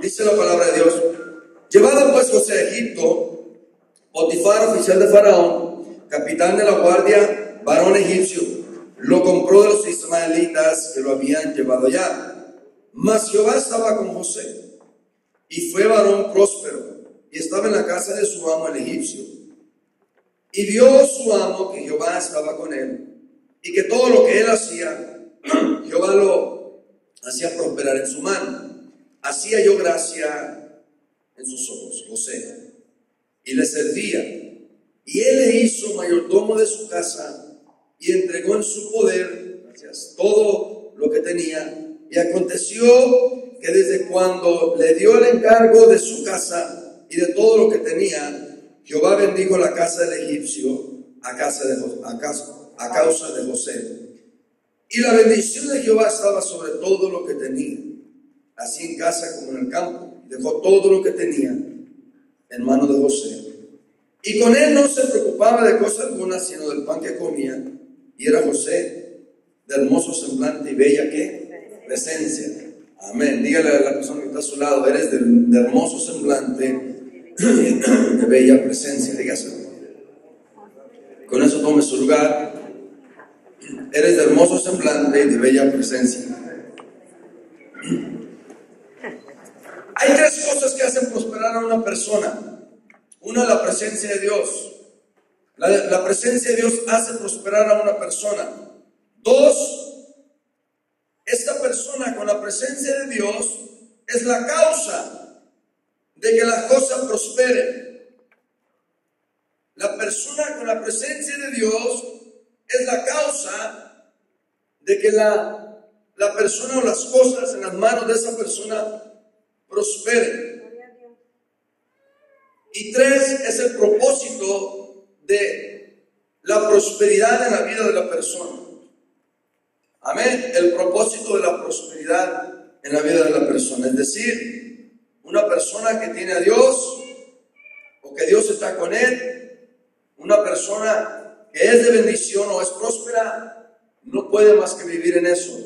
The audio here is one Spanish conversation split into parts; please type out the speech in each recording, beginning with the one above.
Dice la palabra de Dios: llevado pues José a Egipto, Potifar, oficial de Faraón, capitán de la guardia, varón egipcio, lo compró de los ismaelitas que lo habían llevado allá. Mas Jehová estaba con José, y fue varón próspero, y estaba en la casa de su amo el egipcio. Y vio su amo que Jehová estaba con él, y que todo lo que él hacía, Jehová lo hacía prosperar en su mano. Así halló gracia en sus ojos José, y le servía. Y él le hizo mayordomo de su casa, y entregó en su poder, gracias, todo lo que tenía. Y aconteció que desde cuando le dio el encargo de su casa y de todo lo que tenía, Jehová bendijo la casa del egipcio a causa de José. Y la bendición de Jehová estaba sobre todo lo que tenía, así en casa como en el campo. Dejó todo lo que tenía en mano de José. Y con él no se preocupaba de cosa alguna, sino del pan que comía. Y era José de hermoso semblante y bella ¿qué? Presencia. Amén. Dígale a la persona que está a su lado: eres de hermoso semblante, de bella presencia. Dígaselo. Con eso tome su lugar. Eres de hermoso semblante y de bella presencia. Hay tres cosas que hacen prosperar a una persona. Una, la presencia de Dios. La presencia de Dios hace prosperar a una persona. Dos, esta persona con la presencia de Dios es la causa de que las cosas prosperen. La persona con la presencia de Dios es la causa de que la persona o las cosas en las manos de esa persona prosperen. Y tres, es el propósito de la prosperidad en la vida de la persona. Amén. El propósito de la prosperidad en la vida de la persona. Es decir, una persona que tiene a Dios, o que Dios está con él, una persona que es de bendición o es próspera, no puede más que vivir en eso.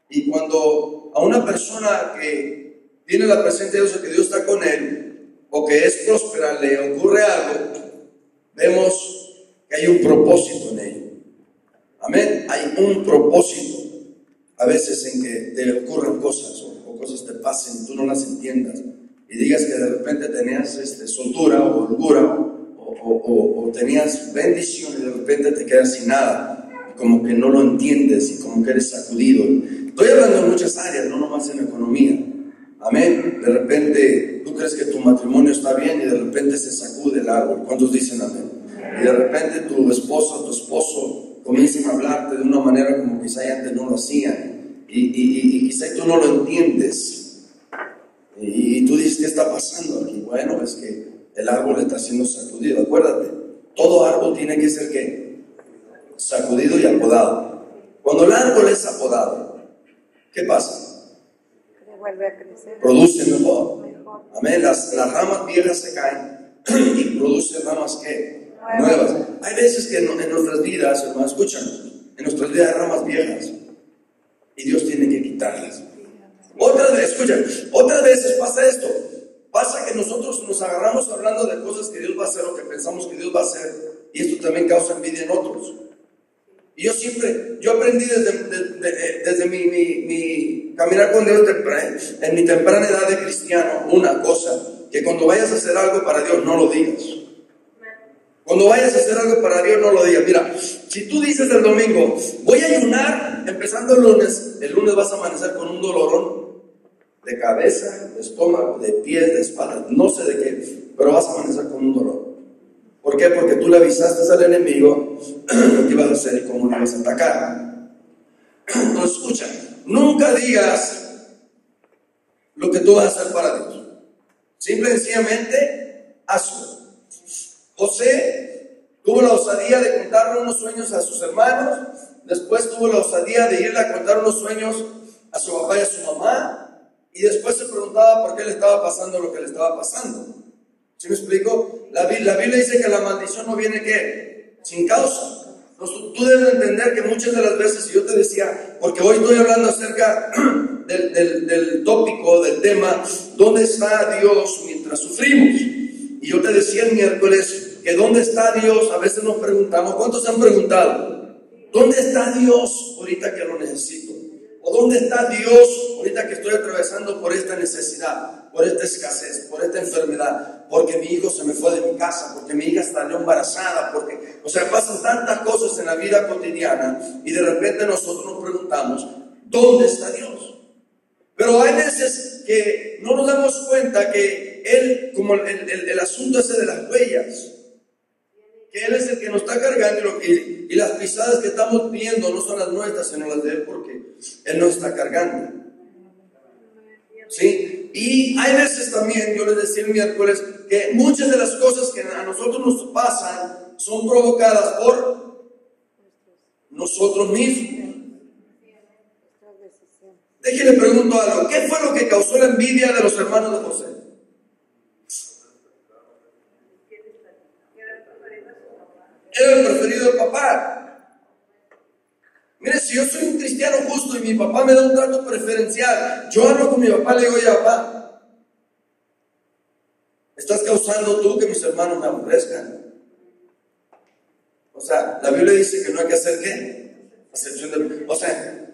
Y cuando a una persona que tiene la presencia de Dios, o que Dios está con él, o que es próspera, le ocurre algo, vemos que hay un propósito en ello. Amén. Hay un propósito a veces en que te ocurran cosas o cosas te pasen y tú no las entiendas y digas que de repente tenías soltura o holgura o tenías bendición y de repente te quedas sin nada y como que no lo entiendes y como que eres sacudido. Estoy hablando en muchas áreas, no nomás en economía. Amén. De repente tú crees que tu matrimonio está bien y de repente se sacude el árbol. ¿Cuántos dicen amén? Y de repente tu esposa, tu esposo comienzan a hablarte de una manera como quizá antes no lo hacían y quizá tú no lo entiendes y tú dices: ¿qué está pasando aquí? Bueno, es que el árbol está siendo sacudido. Acuérdate, todo árbol tiene que ser ¿qué? Sacudido y apodado. Cuando el árbol es apodado, ¿qué pasa? Vuelve a crecer. Produce mejor. Amén. Las ramas viejas se caen y produce ramas ¿qué? Nuevas. Hay veces que en nuestras vidas, hermanos, escuchan, en nuestras vidas hay ramas viejas y Dios tiene que quitarlas. Otras veces pasa esto. Pasa que nosotros nos agarramos hablando de cosas que Dios va a hacer o que pensamos que Dios va a hacer, y esto también causa envidia en otros. Y yo aprendí desde mi caminar con Dios en mi temprana edad de cristiano, una cosa: que cuando vayas a hacer algo para Dios, no lo digas. Cuando vayas a hacer algo para Dios, no lo digas. Mira, si tú dices el domingo: voy a ayunar empezando el lunes vas a amanecer con un dolorón de cabeza, de estómago, de pies, de espalda, no sé de qué, pero vas a amanecer con un dolor. ¿Por qué? Porque tú le avisaste al enemigo lo que ibas a hacer y cómo le ibas a atacar. Entonces, escucha, nunca digas lo que tú vas a hacer para Dios. Simple y sencillamente, hazlo. José tuvo la osadía de contarle unos sueños a sus hermanos, después tuvo la osadía de irle a contar unos sueños a su papá y a su mamá, y después se preguntaba por qué le estaba pasando lo que le estaba pasando. ¿Sí me explico? La Biblia dice que la maldición no viene ¿qué? Sin causa. Entonces, tú debes entender que muchas de las veces, y yo te decía, porque hoy estoy hablando acerca del tópico, del tema, ¿dónde está Dios mientras sufrimos? Y yo te decía el miércoles que ¿dónde está Dios? A veces nos preguntamos, ¿cuántos se han preguntado? ¿Dónde está Dios ahorita que lo necesito? ¿O dónde está Dios ahorita que estoy atravesando por esta necesidad, por esta escasez, por esta enfermedad? Porque mi hijo se me fue de mi casa, porque mi hija salió embarazada, porque, o sea, pasan tantas cosas en la vida cotidiana y de repente nosotros nos preguntamos, ¿dónde está Dios? Pero hay veces que no nos damos cuenta que Él, como el asunto ese de las huellas, que Él es el que nos está cargando y las pisadas que estamos viendo no son las nuestras, sino las de Él, porque Él nos está cargando. ¿Sí? Y hay veces también, yo les decía el miércoles, que muchas de las cosas que a nosotros nos pasan son provocadas por nosotros mismos. Déjenle pregunto algo, ¿qué fue lo que causó la envidia de los hermanos de José? Era el preferido del papá. Mire, si yo soy un cristiano justo y mi papá me da un trato preferencial, yo hablo con mi papá, le digo, oye papá, estás causando tú que mis hermanos me aborrezcan. O sea, la Biblia dice que no hay que hacer ¿qué? Acepción de... O sea,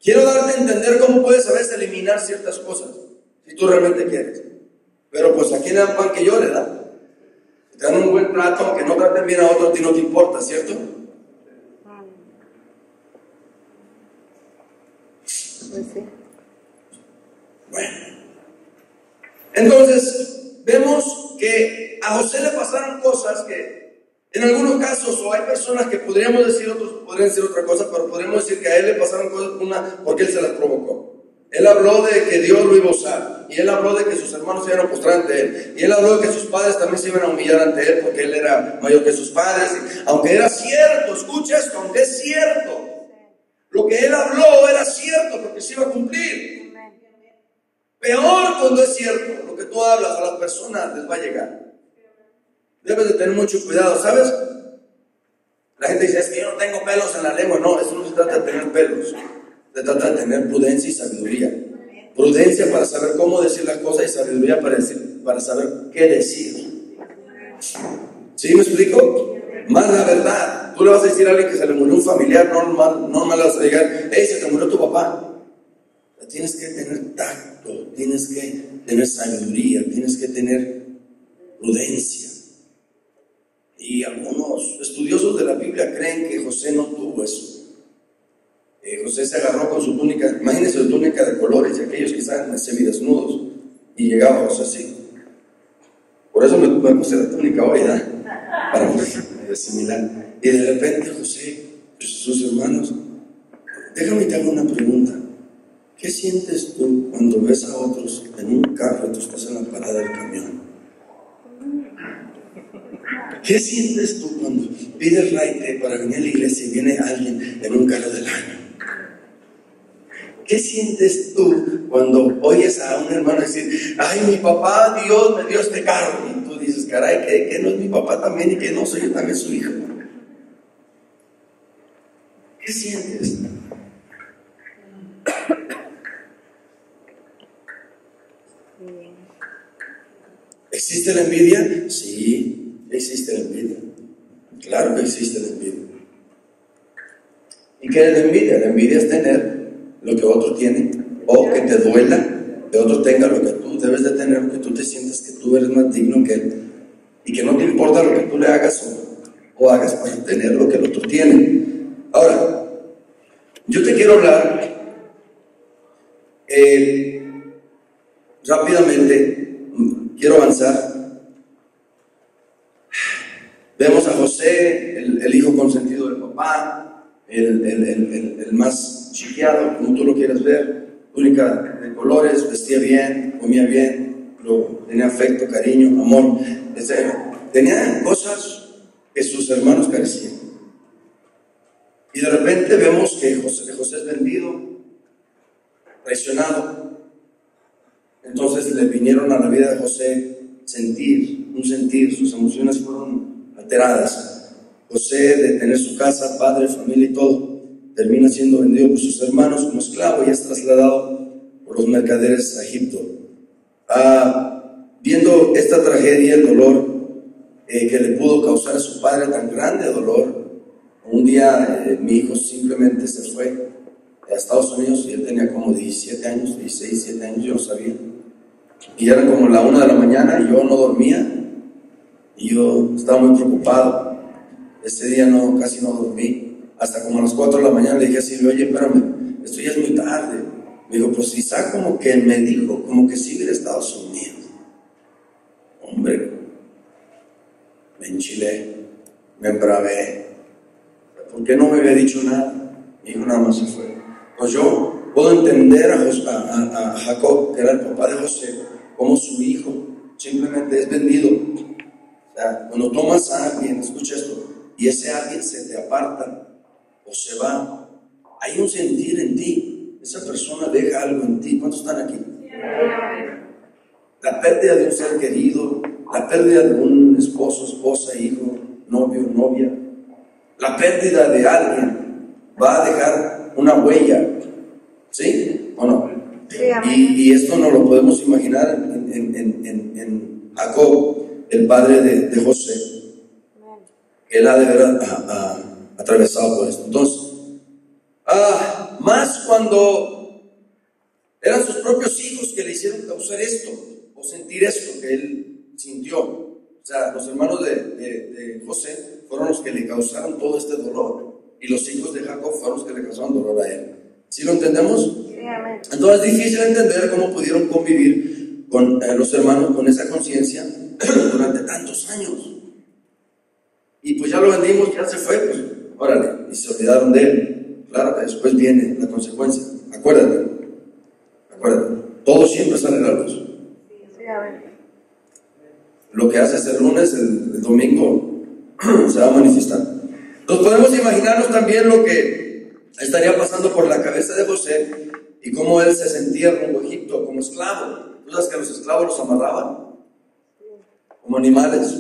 quiero darte a entender cómo puedes a veces eliminar ciertas cosas, si tú realmente quieres. Pero pues aquí le dan pan que llore, ¿verdad? Te dan un buen trato, aunque no traten bien a otro, a ti no te importa, ¿cierto? Pues sí. Bueno, entonces vemos que a José le pasaron cosas que en algunos casos, o hay personas que podríamos decir, otros podrían decir otra cosa, pero podríamos decir que a él le pasaron cosas porque él se las provocó. Él habló de que Dios lo iba a usar, y él habló de que sus hermanos se iban a postrar ante él, y él habló de que sus padres también se iban a humillar ante él porque él era mayor que sus padres. Aunque era cierto, escucha esto, aunque es cierto, lo que él habló era cierto porque se iba a cumplir. Peor cuando es cierto, lo que tú hablas a las personas les va a llegar. Debes de tener mucho cuidado, ¿sabes? La gente dice, es que yo no tengo pelos en la lengua. No, eso no se trata de tener pelos. Se trata de tener prudencia y sabiduría. Prudencia para saber cómo decir las cosas y sabiduría para saber qué decir. ¿Sí me explico? Más la verdad. Tú le vas a decir a alguien que se le murió un familiar, no me le vas a llegar, hey, se te murió tu papá. Tienes que tener tacto, tienes que tener sabiduría, tienes que tener prudencia. Y algunos estudiosos de la Biblia creen que José no tuvo eso. José se agarró con su túnica, imagínense su túnica de colores, y aquellos que estaban semidesnudos, y llegaba José así. Por eso me puse la túnica hoy, ¿verdad? Para asimilar. Y de repente José, sus hermanos, déjame te hago una pregunta. ¿Qué sientes tú cuando ves a otros en un carro y tú estás en la parada del camión? ¿Qué sientes tú cuando pides raite para venir a la iglesia y viene alguien en un carro del año? ¿Qué sientes tú cuando oyes a un hermano decir, ay, mi papá, Dios me dio este carro? Y tú dices, caray, que no es mi papá también y que no soy yo también su hijo. ¿Qué sientes? ¿Existe la envidia? Sí, existe la envidia. Claro que existe la envidia. ¿Y qué es la envidia? La envidia es tener lo que otro tiene, o que te duela que otro tenga lo que tú debes de tener, que tú te sientas que tú eres más digno que él, y que no te importa lo que tú le hagas o hagas para tener lo que el otro tiene. Ahora, yo te quiero hablar rápidamente, quiero avanzar. Vemos a José, el hijo consentido del papá, el más chiqueado, como tú lo quieras ver, túnica de colores, vestía bien, comía bien, tenía afecto, cariño, amor. Tenía cosas que sus hermanos carecían. Y de repente vemos que José es vendido, traicionado. Entonces le vinieron a la vida de José un sentir, sus emociones fueron alteradas. José, de tener su casa, padre, familia y todo, termina siendo vendido por sus hermanos como esclavo y es trasladado por los mercaderes a Egipto. Viendo esta tragedia, el dolor que le pudo causar a su padre, tan grande dolor, un día mi hijo simplemente se fue a Estados Unidos y él tenía como 17 años, 16, 17 años, yo no sabía. Y eran como la 1 de la mañana y yo no dormía y yo estaba muy preocupado. Ese día casi no dormí. Hasta como a las 4 de la mañana le dije a Silvia, oye, espérame, esto ya es muy tarde. Me dijo, pues Isaac como que me dijo, como que sí hubiera Estados Unidos. Hombre, me enchilé, me embravé. ¿Por qué no me había dicho nada? Mi hijo nada más se fue. Pues yo puedo entender a Jacob, que era el papá de José, como su hijo simplemente es vendido. O sea, cuando tomas a alguien, escucha esto, y ese alguien se te aparta o se va, hay un sentir en ti. Esa persona deja algo en ti. ¿Cuántos están aquí? La pérdida de un ser querido, la pérdida de un esposo, esposa, hijo, novio, novia, la pérdida de alguien va a dejar una huella, ¿sí o no? Sí, y esto no lo podemos imaginar en Jacob, el padre de José. Él ha de haber atravesado por esto. Entonces, más cuando eran sus propios hijos que le hicieron causar esto o sentir esto que él sintió. O sea, los hermanos de José fueron los que le causaron todo este dolor y los hijos de Jacob fueron los que le causaron dolor a él. ¿Sí lo entendemos? Sí, amén. Entonces es difícil entender cómo pudieron convivir con los hermanos con esa conciencia durante tantos años. Y pues ya lo vendimos, ya se fue, pues órale, y se olvidaron de él. Claro que después viene la consecuencia. Acuérdate, todo siempre sale a la luz. Sí, amén. Lo que haces el lunes, el domingo, se va a manifestar. Entonces podemos imaginarnos también lo que estaría pasando por la cabeza de José y cómo él se sentía rumbo a Egipto como esclavo. ¿Tú sabes que los esclavos los amarraban como animales?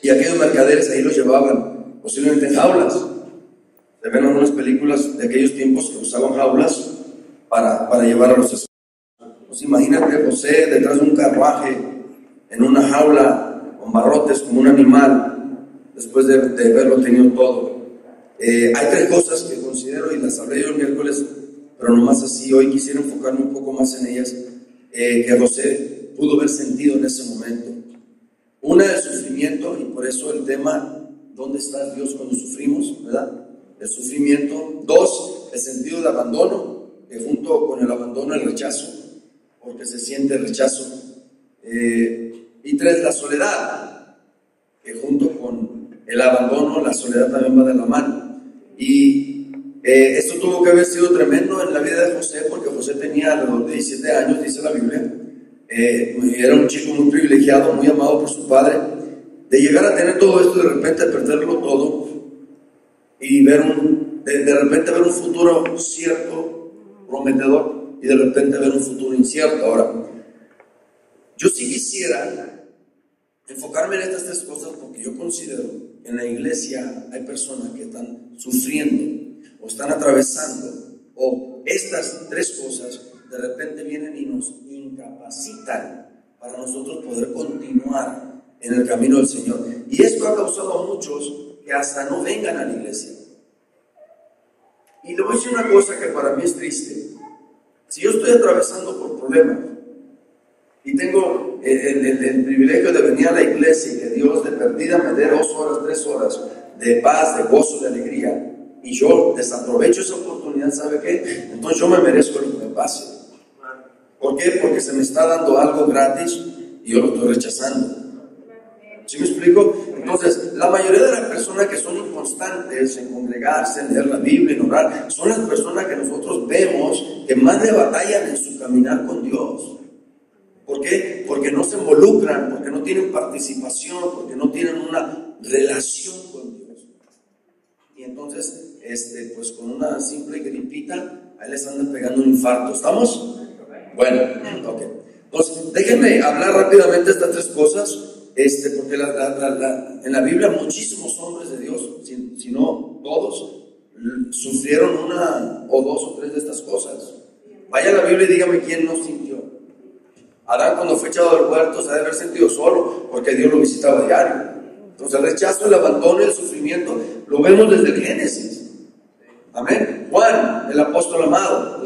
Y aquellos mercaderes ahí los llevaban, posiblemente en jaulas. Se ven algunas películas de aquellos tiempos que usaban jaulas para llevar a los esclavos. Pues imagínate José detrás de un carruaje, en una jaula, con barrotes, como un animal, después de haberlo tenido todo. Hay tres cosas que considero, y las hablé yo el miércoles, pero nomás así, hoy quisiera enfocarme un poco más en ellas, que José pudo haber sentido en ese momento. Una, el sufrimiento, y por eso el tema, ¿dónde está Dios cuando sufrimos? ¿Verdad? El sufrimiento. Dos, el sentido de abandono, que junto con el abandono, el rechazo, porque se siente el rechazo. Y tres, la soledad, que junto con el abandono, la soledad también va de la mano. Y esto tuvo que haber sido tremendo en la vida de José, porque José tenía alrededor de 17 años, dice la Biblia. Era un chico muy privilegiado, muy amado por su padre. De llegar a tener todo esto, de repente perderlo todo y de repente ver un futuro cierto, prometedor, y de repente ver un futuro incierto. Ahora, yo sí quisiera enfocarme en estas tres cosas, porque yo considero que en la iglesia hay personas que están sufriendo o están atravesando, o estas tres cosas de repente vienen y nos incapacitan para nosotros poder continuar en el camino del Señor. Y esto ha causado a muchos que hasta no vengan a la iglesia. Y le voy a decir una cosa que para mí es triste. Si yo estoy atravesando por problemas y tengo el privilegio de venir a la iglesia y que Dios de perdida me dé 2 horas, 3 horas de paz, de gozo, de alegría, y yo desaprovecho esa oportunidad, ¿sabe qué? Entonces yo me merezco lo que me pase. ¿Por qué? Porque se me está dando algo gratis y yo lo estoy rechazando. ¿Sí me explico? Entonces, la mayoría de las personas que son inconstantes en congregarse, en leer la Biblia, en orar, son las personas que nosotros vemos que más le batallan en su caminar con Dios. ¿Por qué? Porque no se involucran, porque no tienen participación, porque no tienen una relación con Dios. Y entonces, pues con una simple gripita, ahí les andan pegando un infarto. ¿Estamos? Bueno, ok. Entonces, déjenme hablar rápidamente estas tres cosas, porque en la Biblia muchísimos hombres de Dios, si no todos, sufrieron una o dos o tres de estas cosas. Vaya a la Biblia y dígame quién no sintió. Adán, cuando fue echado del huerto, se debe haber sentido solo, porque Dios lo visitaba diario. Entonces el rechazo, el abandono y el sufrimiento lo vemos desde el Génesis. Amén. Juan, el apóstol amado,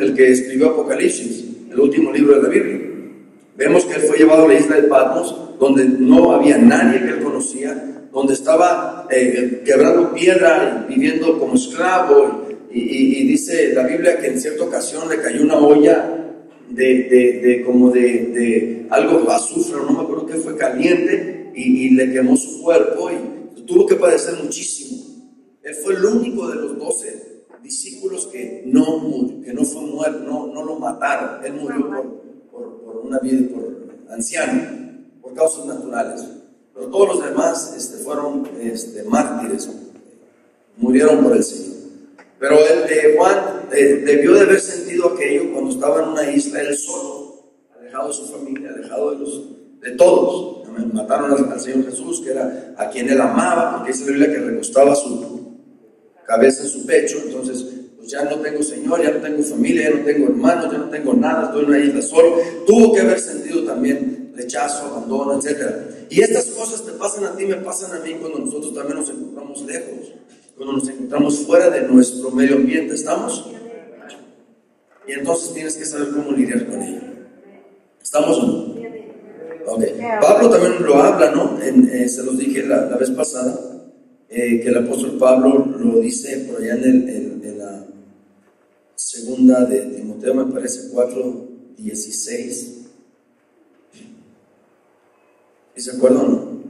el que escribió Apocalipsis, el último libro de la Biblia. Vemos que él fue llevado a la isla de Patmos, donde no había nadie que él conocía, donde estaba quebrando piedra y viviendo como esclavo. Y dice la Biblia que en cierta ocasión le cayó una olla de algo azufre, no me acuerdo qué fue, caliente, y le quemó su cuerpo y tuvo que padecer muchísimo. Él fue el único de los 12 discípulos que no fue muerto, no lo mataron. Él murió por una vida, por anciano, por causas naturales. Pero todos los demás fueron mártires, murieron por el Señor. Pero Juan debió de haber sentido aquello cuando estaba en una isla, él solo, alejado de su familia, alejado de todos. Mataron al Señor Jesús, que era a quien él amaba, porque dice la Biblia que recostaba su cabeza en su pecho. Entonces, pues ya no tengo Señor, ya no tengo familia, ya no tengo hermanos, ya no tengo nada, estoy en una isla solo. Tuvo que haber sentido también rechazo, abandono, etc. Y estas cosas te pasan a ti, me pasan a mí cuando nosotros también nos encontramos lejos, cuando nos encontramos fuera de nuestro medio ambiente. ¿Estamos? Y entonces tienes que saber cómo lidiar con ello. ¿Estamos o no? Okay. Pablo también lo habla, ¿no? Se los dije la vez pasada, que el apóstol Pablo lo dice por allá en la segunda de Timoteo, me parece 4:16. ¿Y se acuerdan o no?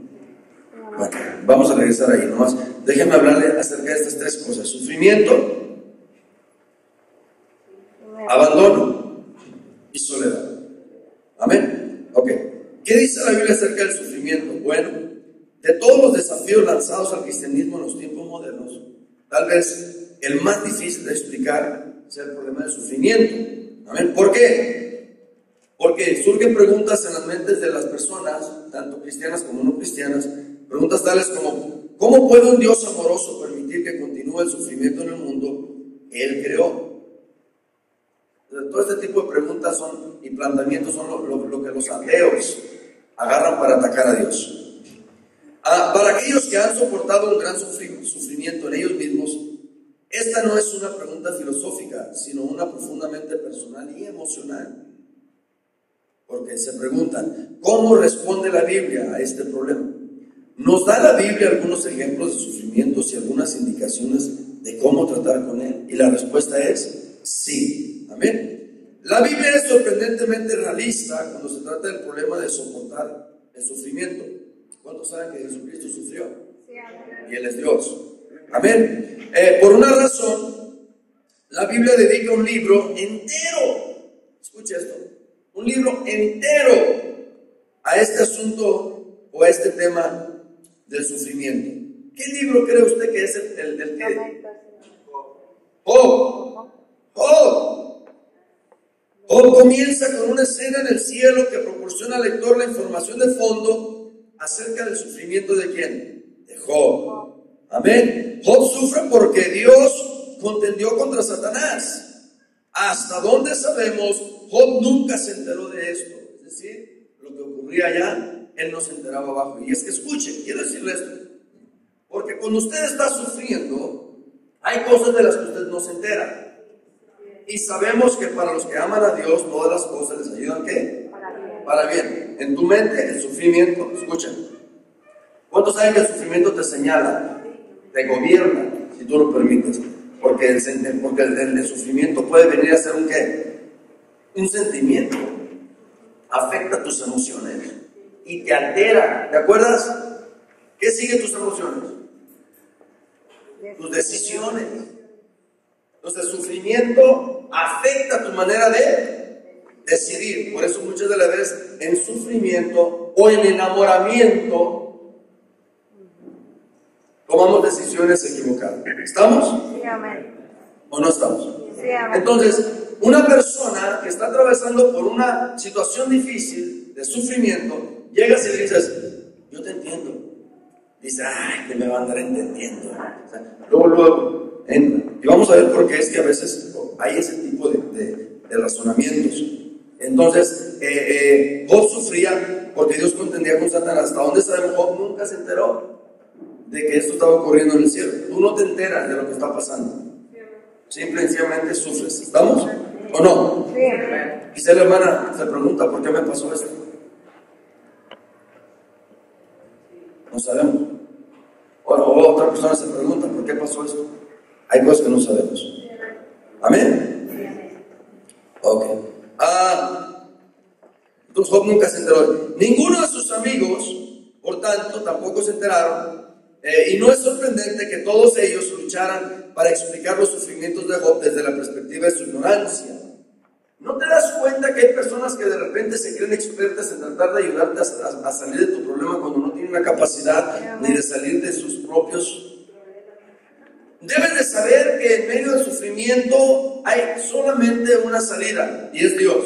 Bueno, vamos a regresar ahí nomás. Déjenme hablarle acerca de estas tres cosas: sufrimiento, abandono y soledad. Amén. Ok. ¿Qué dice la Biblia acerca del sufrimiento? Bueno, de todos los desafíos lanzados al cristianismo en los tiempos modernos, tal vez el más difícil de explicar sea el problema del sufrimiento. Amén. ¿Por qué? Porque surgen preguntas en las mentes de las personas, tanto cristianas como no cristianas, preguntas tales como: ¿cómo puede un Dios amoroso permitir que continúe el sufrimiento en el mundo que Él creó? Todo este tipo de preguntas y planteamientos son lo que los ateos agarran para atacar a Dios. Para aquellos que han soportado un gran sufrimiento en ellos mismos, esta no es una pregunta filosófica, sino una profundamente personal y emocional. Porque se preguntan: ¿cómo responde la Biblia a este problema? ¿Nos da la Biblia algunos ejemplos de sufrimientos y algunas indicaciones de cómo tratar con él? Y la respuesta es sí. Amén. La Biblia es sorprendentemente realista cuando se trata del problema de soportar el sufrimiento. ¿Cuántos saben que Jesucristo sufrió? Sí, amén. Y Él es Dios. Amén. Por una razón, la Biblia dedica un libro entero, escuche esto, un libro entero a este asunto o a este tema del sufrimiento. ¿Qué libro cree usted que es el que? Job comienza con una escena en el cielo que proporciona al lector la información de fondo acerca del sufrimiento de ¿quién? De Job. Amén. Job sufre porque Dios contendió contra Satanás. Hasta donde sabemos, Job nunca se enteró de esto. Es decir, lo que ocurría allá, él no se enteraba abajo. Y es que escuche, quiero decirle esto, porque cuando usted está sufriendo, hay cosas de las que usted no se entera. Y sabemos que para los que aman a Dios, todas las cosas les ayudan, ¿qué? Para bien. En tu mente, el sufrimiento, escuchen. ¿Cuántos saben que el sufrimiento te señala? Te gobierna, si tú lo permites. Porque el sufrimiento puede venir a ser un ¿qué? Un sentimiento. Afecta tus emociones y te altera. ¿Te acuerdas? ¿Qué sigue tus emociones? Tus decisiones. Entonces, el sufrimiento afecta tu manera de decidir. Por eso muchas de las veces en sufrimiento o en enamoramiento tomamos decisiones equivocadas. ¿Estamos? Sí, amén. ¿O no estamos? Sí, amén. Entonces, una persona que está atravesando por una situación difícil de sufrimiento, llegas y le dices: yo te entiendo. Dice: ay, que me va a andar entendiendo. O sea, luego entra. Y vamos a ver por qué es que a veces hay ese tipo de de razonamientos. Entonces, Job sufría porque Dios contendía con Satanás. ¿Hasta dónde sabemos? Job nunca se enteró de que esto estaba ocurriendo en el cielo. Tú no te enteras de lo que está pasando. Simple y sencillamente sufres. ¿Estamos? ¿O no? Sí. Quizá la hermana se pregunta, ¿por qué me pasó esto? No sabemos. O otra persona se pregunta, ¿por qué pasó esto? Hay cosas que no sabemos. ¿Amén? Ok. Entonces Job nunca se enteró. Ninguno de sus amigos, por tanto, tampoco se enteraron. Y no es sorprendente que todos ellos lucharan para explicar los sufrimientos de Job desde la perspectiva de su ignorancia. ¿No te das cuenta que hay personas que de repente se creen expertas en tratar de ayudarte a salir de tu problema cuando no tienen la capacidad ni de salir de sus propios? Debes de saber que en medio del sufrimiento hay solamente una salida, y es Dios.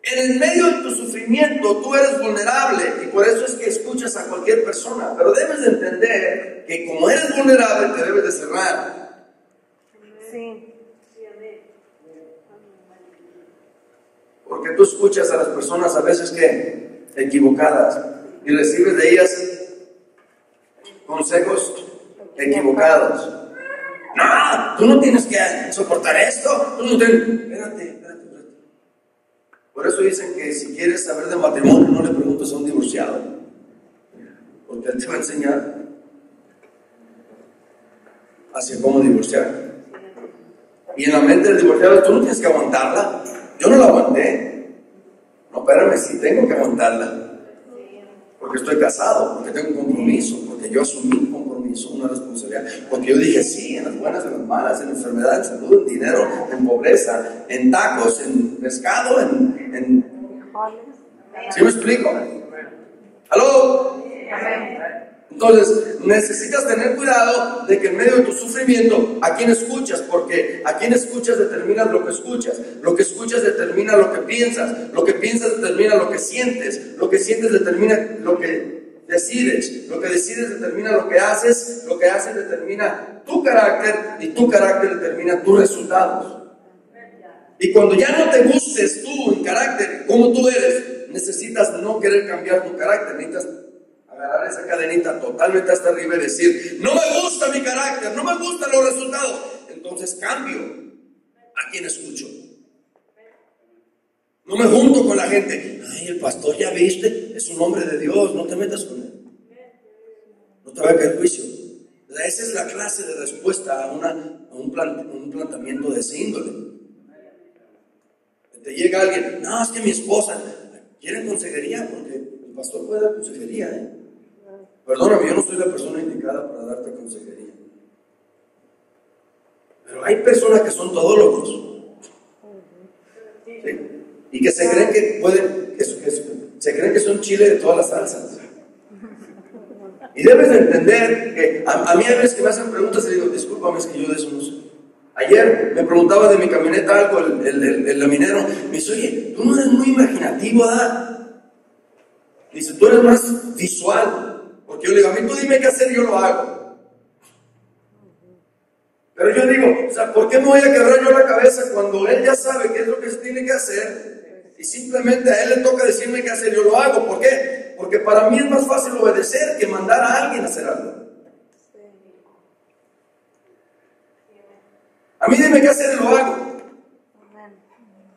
En el medio de tu sufrimiento tú eres vulnerable, y por eso es que escuchas a cualquier persona, pero debes de entender que como eres vulnerable te debes de cerrar. Sí. Porque tú escuchas a las personas a veces que equivocadas y recibes de ellas consejos equivocados. No, tú no tienes que soportar esto. Tú no tienes... Espérate. Por eso dicen que si quieres saber de matrimonio no le preguntes a un divorciado, porque él te va a enseñar hacia cómo divorciar. Y en la mente del divorciado, tú no tienes que aguantarla. Yo no la aguanté. No, espérame, sí tengo que aguantarla. Porque estoy casado, porque tengo un compromiso, porque yo asumí un compromiso, una responsabilidad. Porque yo dije sí, en las buenas, en las malas, en enfermedad, en salud, en dinero, en pobreza, en tacos, en pescado, ¿Sí me explico? ¿Aló? Entonces, necesitas tener cuidado de que en medio de tu sufrimiento, ¿a quién escuchas? Porque a quién escuchas determina lo que escuchas. Lo que escuchas determina lo que piensas. Lo que piensas determina lo que sientes. Lo que sientes determina lo que decides. Lo que decides determina lo que haces. Lo que haces determina tu carácter. Y tu carácter determina tus resultados. Y cuando ya no te gustes tú en carácter, como tú eres, necesitas no querer cambiar tu carácter. Necesitas agarrar esa cadenita totalmente hasta arriba y decir, no me gusta mi carácter, no me gustan los resultados. Entonces cambio a quien escucho. No me junto con la gente. Ay, el pastor, ya viste, es un hombre de Dios, no te metas con él. No te va a caer juicio. Esa es la clase de respuesta a un planteamiento de ese índole. Te llega alguien, no, es que mi esposa quiere consejería, porque el pastor puede dar consejería, Perdóname, yo no soy la persona indicada para darte consejería. Pero hay personas que son todólogos, ¿sí? Y que se creen que pueden, se creen que son chile de todas las salsas. Y debes de entender que a mí hay veces que me hacen preguntas y digo, discúlpame, es que yo de eso no sé. Ayer me preguntaba de mi camioneta algo el laminero. Me dice, oye, tú no eres muy imaginativo, ¿verdad? Dice, tú eres más visual. Porque yo le digo, a mí tú dime qué hacer y yo lo hago. Pero yo digo, o sea, ¿por qué me voy a quebrar yo la cabeza cuando él ya sabe qué es lo que se tiene que hacer? Y simplemente a él le toca decirme qué hacer, yo lo hago. ¿Por qué? Porque para mí es más fácil obedecer que mandar a alguien a hacer algo. A mí dime qué hacer y lo hago.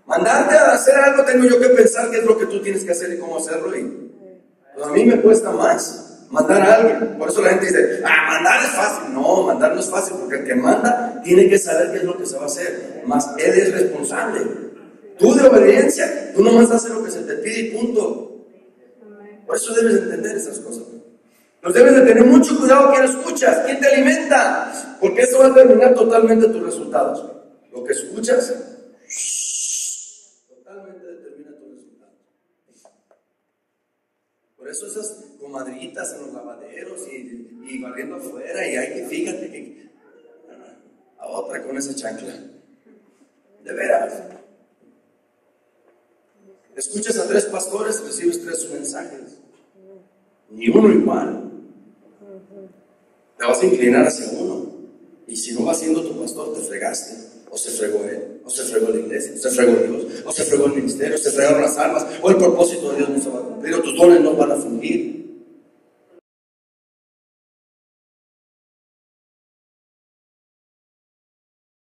Mandarte a hacer algo, tengo yo que pensar qué es lo que tú tienes que hacer y cómo hacerlo. Pero a mí me cuesta más mandar a alguien. Por eso la gente dice, mandar es fácil. No, mandar no es fácil, porque el que manda tiene que saber qué es lo que se va a hacer. Más él es responsable. Tú de obediencia, tú nomás haces lo que se te pide y punto. Por eso debes entender esas cosas. Entonces debes de tener mucho cuidado quién escuchas, quién te alimenta, porque eso va a determinar totalmente tus resultados. Lo que escuchas, totalmente determina tus resultados. Por eso esas comadritas en los lavaderos y barriendo afuera, y hay que, fíjate que a otra con esa chancla. De veras. Escuchas a 3 pastores, recibes 3 mensajes. Ni uno igual. Te vas a inclinar hacia uno. Y si no va siendo tu pastor, te fregaste. O se fregó él, o se fregó la iglesia, o se fregó Dios, o se fregó el ministerio, o se fregaron las almas, o el propósito de Dios no se va a cumplir, o tus dones no van a fluir.